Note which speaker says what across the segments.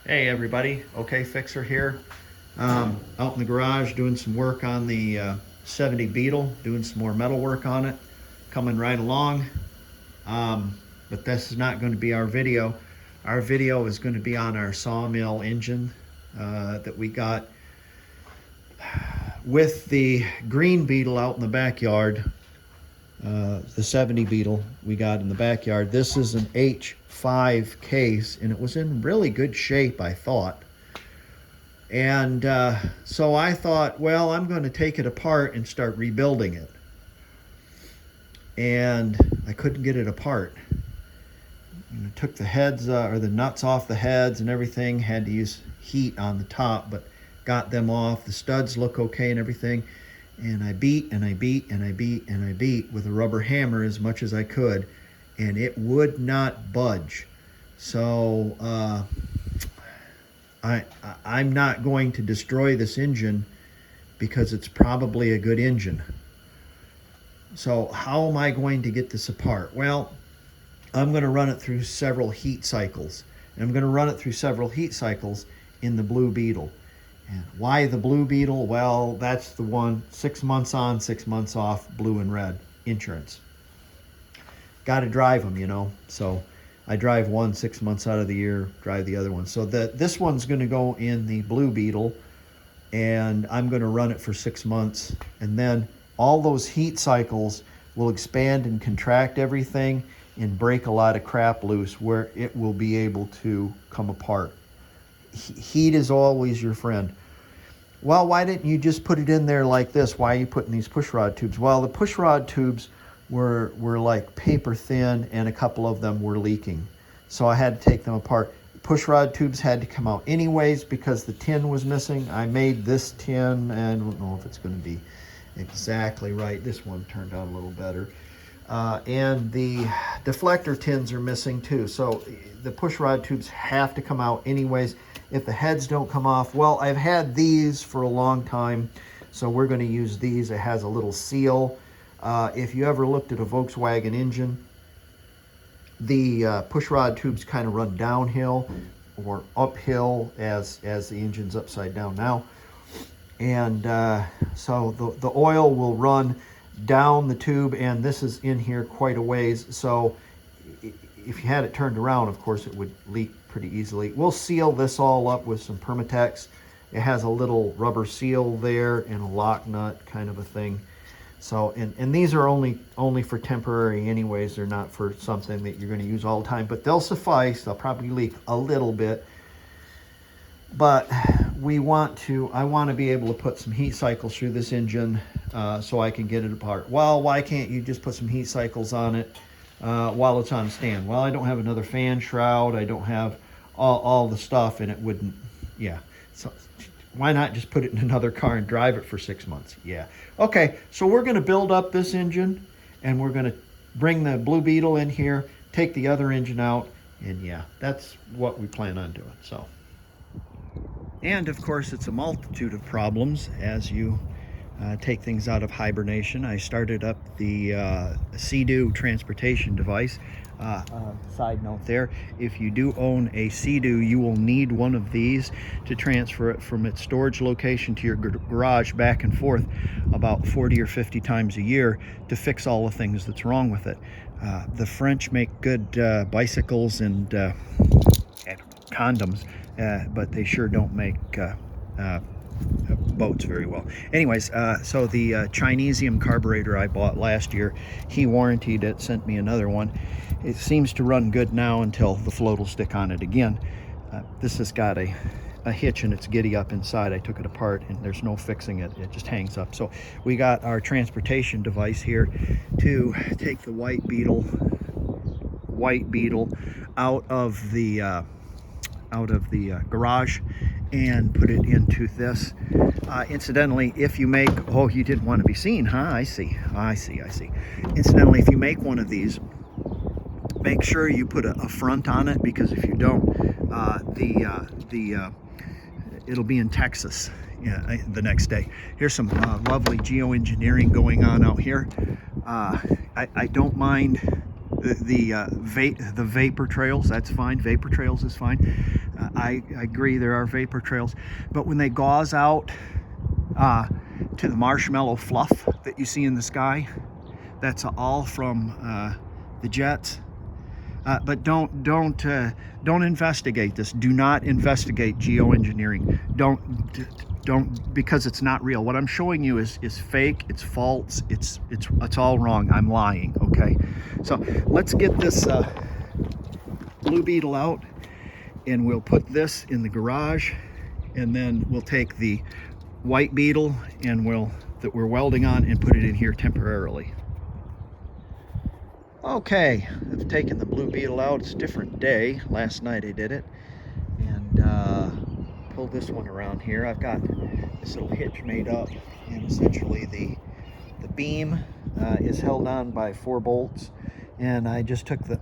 Speaker 1: Hey everybody, OK Fixer here. Out in the garage doing some work on the 70 Beetle, doing some more metal work on it, coming right along. But this is not going to be our video. Our video is going to be on our sawmill engine that we got with the green Beetle out in the backyard. The 70 Beetle we got in the backyard. This is an H5 case, and it was in really good shape, I thought. And so I thought, well, I'm going to take it apart and start rebuilding it. And I couldn't get it apart. Took the heads or the nuts off the heads and everything. Had to use heat on the top, but got them off. The studs look okay and everything. And I beat and I beat and I beat and I beat with a rubber hammer as much as I could, and it would not budge. So I'm not going to destroy this engine because it's probably a good engine. So how am I going to get this apart? Well, I'm going to run it through several heat cycles. And I'm going to run it through several heat cycles in the Blue Beetle. And why the Blue Beetle? Well, that's the one, 6 months on, 6 months off, blue and red, insurance. Got to drive them, you know. So I drive one 6 months out of the year, drive the other one. So this one's going to go in the Blue Beetle, and I'm going to run it for 6 months. And then all those heat cycles will expand and contract everything and break a lot of crap loose where it will be able to come apart. Heat is always your friend. Well, why didn't you just put it in there like this? Why are you putting these push rod tubes? Well, the push rod tubes were like paper thin, and a couple of them were leaking. So I had to take them apart. Push rod tubes had to come out anyways because the tin was missing. I made this tin, and I don't know if it's going to be exactly right. This one turned out a little better. And the deflector tins are missing too. So the push rod tubes have to come out anyways. If the heads don't come off, well, I've had these for a long time, so we're going to use these. It has a little seal. If you ever looked at a Volkswagen engine, the push rod tubes kind of run downhill or uphill as the engine's upside down now. And so the oil will run down the tube, and this is in here quite a ways. So if you had it turned around, of course, it would leak pretty easily. We'll seal this all up with some Permatex. It has a little rubber seal there and a lock nut kind of a thing. So, and these are only for temporary anyways. They're not for something that you're going to use all the time, but they'll suffice. They'll probably leak a little bit. But I want to be able to put some heat cycles through this engine so I can get it apart. Well, why can't you just put some heat cycles on it while it's on stand? Well, I don't have another fan shroud. I don't have all the stuff, and it wouldn't, yeah. So why not just put it in another car and drive it for 6 months? Yeah. Okay, so we're going to build up this engine, and we're going to bring the Blue Beetle in here, take the other engine out, and yeah, that's what we plan on doing. So. And of course, it's a multitude of problems as you take things out of hibernation. I started up the Sea-Doo transportation device. Side note there, if you do own a Sea-Doo, you will need one of these to transfer it from its storage location to your garage back and forth about 40 or 50 times a year to fix all the things that's wrong with it. The French make good bicycles and condoms, but they sure don't make boats very well. Anyways, so the Chinesium carburetor I bought last year, he warranted it, sent me another one. It seems to run good now until the float will stick on it again. This has got a hitch and it's giddy up inside. I took it apart and there's no fixing it. It just hangs up. So we got our transportation device here to take the white Beetle out of the garage and put it into this. Incidentally, if you make, oh, you didn't want to be seen, huh? I see. Incidentally, if you make one of these, make sure you put a front on it, because if you don't, it'll be in Texas the next day. Here's some lovely geoengineering going on out here. I don't mind the vapor trails, that's fine. Vapor trails is fine. I agree there are vapor trails, but when they gauze out to the marshmallow fluff that you see in the sky, that's all from the jets. But don't investigate this. Do not investigate geoengineering. Don't, because it's not real. What I'm showing you is fake. It's false. It's all wrong. I'm lying. Okay. So let's get this Blue Beetle out, and we'll put this in the garage, and then we'll take the white Beetle and that we're welding on and put it in here temporarily. Okay, I've taken the Blue Beetle out. It's a different day. Last night I did it, and pulled this one around here. I've got this little hitch made up, and essentially the beam is held on by 4 bolts, and I just took the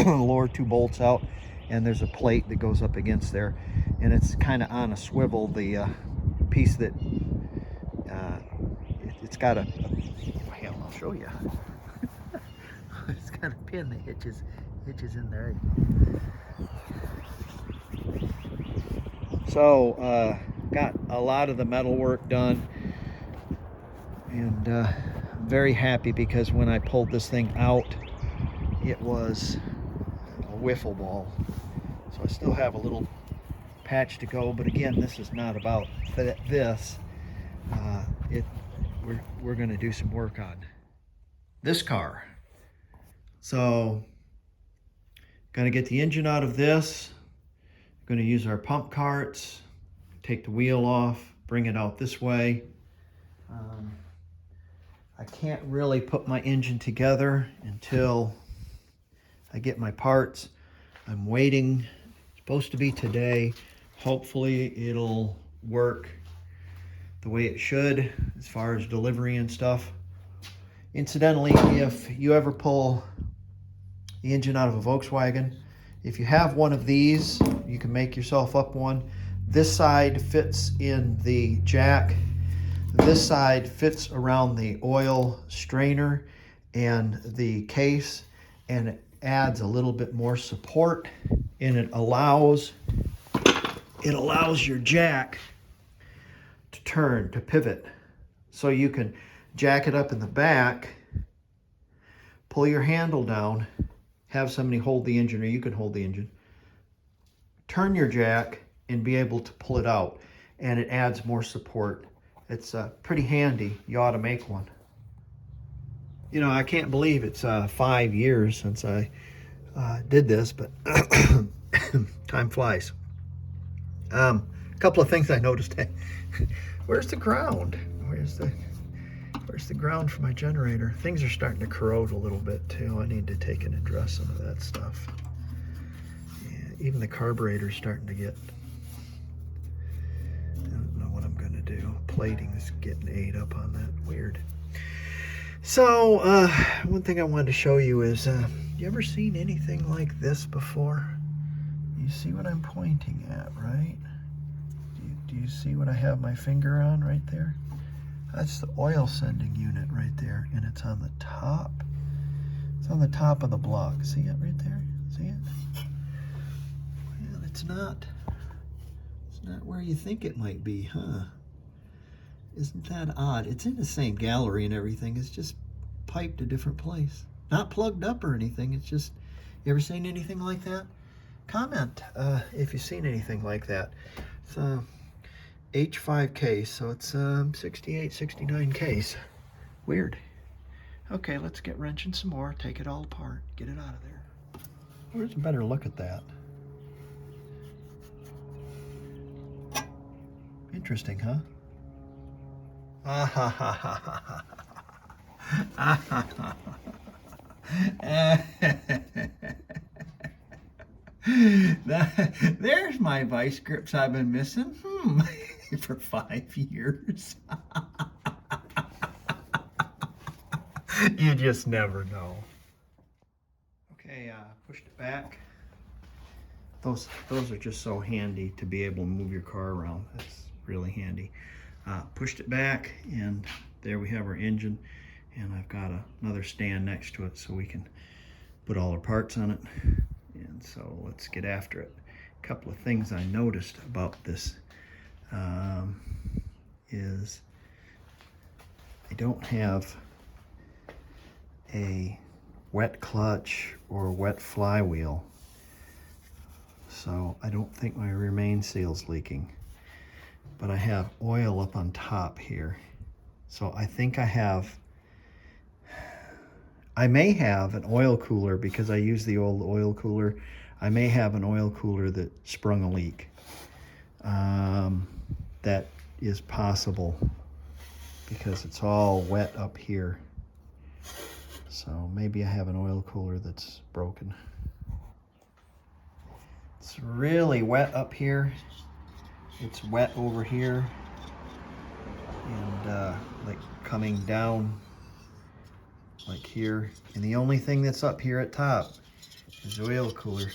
Speaker 1: lower 2 bolts out, and there's a plate that goes up against there, and it's kind of on a swivel. The piece that it's got a well, I'll show you. It's got a pin that hitches in there. So got a lot of the metal work done, and I'm very happy because when I pulled this thing out, it was a wiffle ball. So I still have a little patch to go, but again, this is not about this. We're going to do some work on this car. So, going to get the engine out of this. Going to use our pump carts, take the wheel off, bring it out this way. I can't really put my engine together until I get my parts. I'm waiting. It's supposed to be today. Hopefully it'll work the way it should as far as delivery and stuff. Incidentally, if you ever pull the engine out of a Volkswagen, if you have one of these, you can make yourself up one. This side fits in the jack. This side fits around the oil strainer and the case, and it adds a little bit more support, and it allows your jack to turn, to pivot. So you can jack it up in the back, pull your handle down, have somebody hold the engine, or you can hold the engine, turn your jack, and be able to pull it out, and it adds more support. It's pretty handy. You ought to make one. You know, I can't believe it's 5 years since I did this, but time flies. A couple of things I noticed. Where's the ground? Where's the ground for my generator? Things are starting to corrode a little bit too. I need to take and address some of that stuff. Yeah, even the carburetor's starting to get, I don't know what I'm gonna do. Plating's getting ate up on that. Weird. So, one thing I wanted to show you is, you ever seen anything like this before? You see what I'm pointing at, right? Do you see what I have my finger on right there? That's the oil sending unit right there, and it's on the top. It's on the top of the block. See it right there? See it? Well, it's not where you think it might be, huh? Isn't that odd? It's in the same gallery and everything. It's just piped a different place. Not plugged up or anything. It's just, you ever seen anything like that? Comment if you've seen anything like that. It's H5 case, so it's 68, 69 case. Weird. Okay, let's get wrenching some more. Take it all apart. Get it out of there. Where's a better look at that? Interesting, huh? Ah ha ha ha ha ha ha. There's my vice grips I've been missing for 5 years. You just never know. Okay, pushed it back. Those are just so handy to be able to move your car around. That's really handy. Pushed it back, and there we have our engine, and I've got another stand next to it so we can put all our parts on it. And so let's get after it. A couple of things I noticed about this is I don't have a wet clutch or wet flywheel, so I don't think my rear main seal's leaking, but I have oil up on top here. So I think I may have an oil cooler, because I use the old oil cooler. I may have an oil cooler that sprung a leak. That is possible because it's all wet up here. So maybe I have an oil cooler that's broken. It's really wet up here. It's wet over here. And like coming down like here. And the only thing that's up here at top is the oil cooler.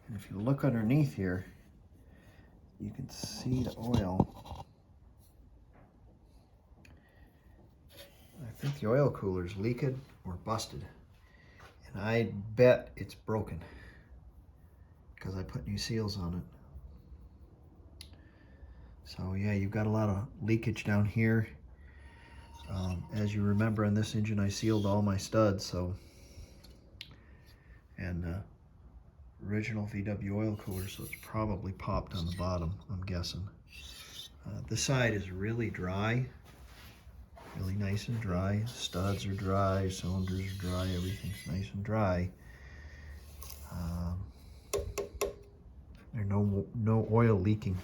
Speaker 1: And if you look underneath here, you can see the oil. I think the oil cooler's leaked or busted. And I bet it's broken because I put new seals on it. So yeah, you've got a lot of leakage down here. As you remember, in this engine I sealed all my studs, so, and original VW oil cooler, so it's probably popped on the bottom, I'm guessing. This side is really dry, really nice and dry. Studs are dry, cylinders are dry, everything's nice and dry. There's no oil leaking,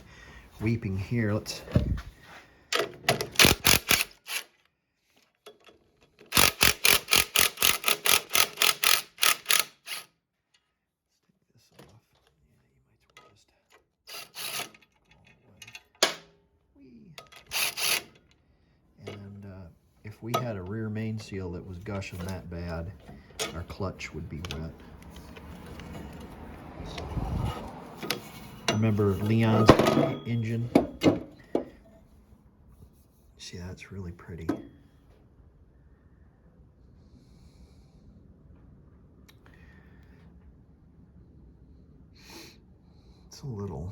Speaker 1: weeping here. Let's if we had a rear main seal that was gushing that bad, our clutch would be wet. Remember Leon's engine? See, that's really pretty. It's a little,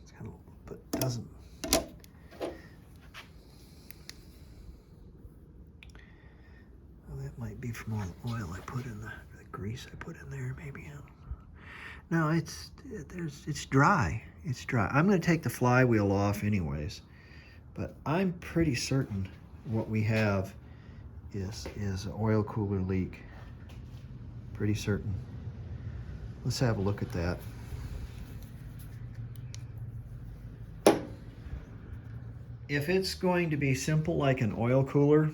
Speaker 1: it's kind of, but doesn't. That might be from all the oil I put in the grease I put in there, maybe. No, it's dry. It's dry. I'm going to take the flywheel off anyways, but I'm pretty certain what we have is an oil cooler leak. Pretty certain. Let's have a look at that. If it's going to be simple like an oil cooler,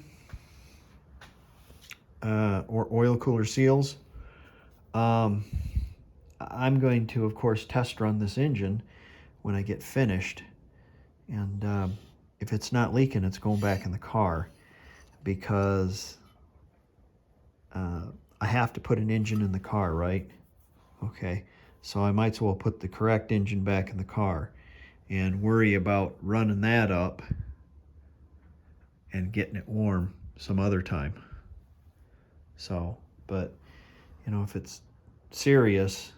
Speaker 1: or oil cooler seals, I'm going to, of course, test run this engine when I get finished. And if it's not leaking, it's going back in the car, because I have to put an engine in the car, right? Okay, so I might as well put the correct engine back in the car and worry about running that up and getting it warm some other time. So, but, you know, if it's serious,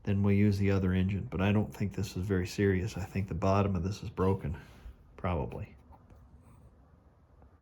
Speaker 1: then we'll use the other engine. But I don't think this is very serious. I think the bottom of this is broken, probably.